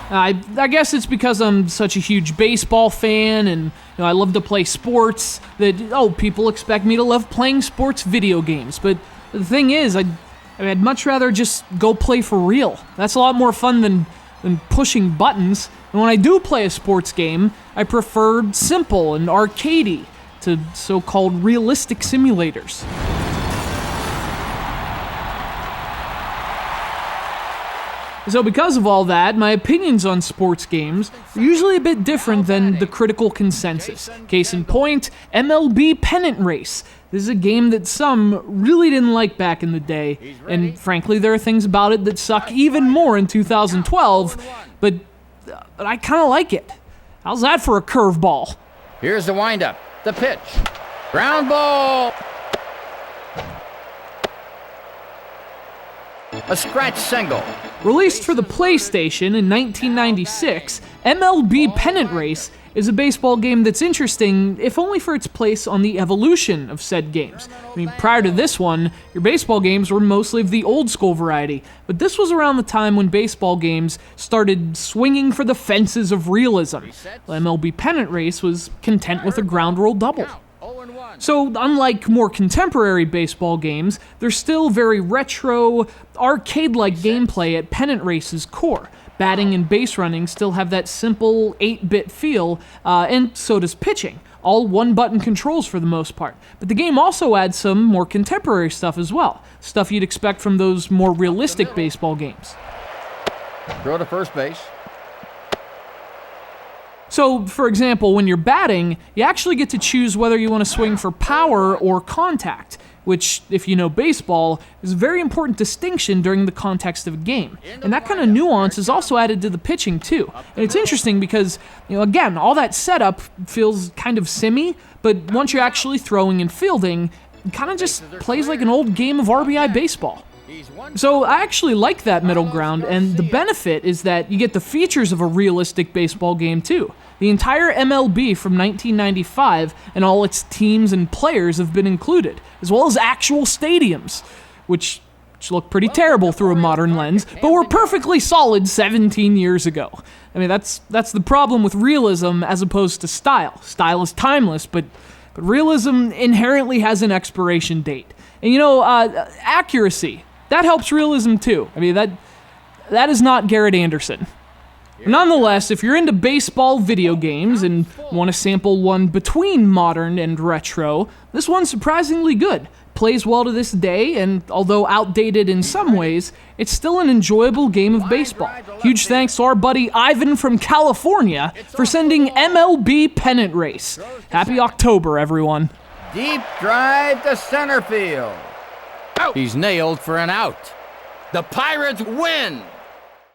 I guess it's because I'm such a huge baseball fan and I love to play sports that, people expect me to love playing sports video games. But the thing is, I'd much rather just go play for real. That's a lot more fun than pushing buttons. And when I do play a sports game, I prefer simple and arcadey to so-called realistic simulators. So because of all that, my opinions on sports games are usually a bit different than the critical consensus. Case in point, MLB Pennant Race. This is a game that some really didn't like back in the day, and frankly, there are things about it that suck even more in 2012, but I kind of like it. How's that for a curveball? Here's the windup, the pitch, ground ball. A scratch single. Released for the PlayStation in 1996, MLB Pennant Race is a baseball game that's interesting, if only for its place on the evolution of said games. Prior to this one, your baseball games were mostly of the old school variety, but this was around the time when baseball games started swinging for the fences of realism. MLB Pennant Race was content with a ground rule double. So, unlike more contemporary baseball games, there's still very retro, arcade-like gameplay at Pennant Race's core. Batting and base running still have that simple 8-bit feel, and so does pitching. All one-button controls for the most part. But the game also adds some more contemporary stuff as well. Stuff you'd expect from those more realistic baseball games. Throw to first base. So, for example, when you're batting, you actually get to choose whether you want to swing for power or contact, which, if you know baseball, is a very important distinction during the context of a game. And that kind of nuance is also added to the pitching, too. And it's interesting because, again, all that setup feels kind of simmy, but once you're actually throwing and fielding, it kind of just plays like an old game of RBI baseball. So I actually like that middle ground, and the benefit is that you get the features of a realistic baseball game too. The entire MLB from 1995 and all its teams and players have been included, as well as actual stadiums, which look pretty terrible through a modern lens, but were perfectly solid 17 years ago. That's the problem with realism as opposed to style. Style is timeless, but realism inherently has an expiration date. And accuracy. That helps realism too. That is not Garrett Anderson. Nonetheless, if you're into baseball video games and want to sample one between modern and retro, this one's surprisingly good. Plays well to this day, and although outdated in some ways, it's still an enjoyable game of baseball. Huge thanks to our buddy Ivan from California for sending MLB Pennant Race. Happy October, everyone. Deep drive to center field. Out. He's nailed for an out. The Pirates win!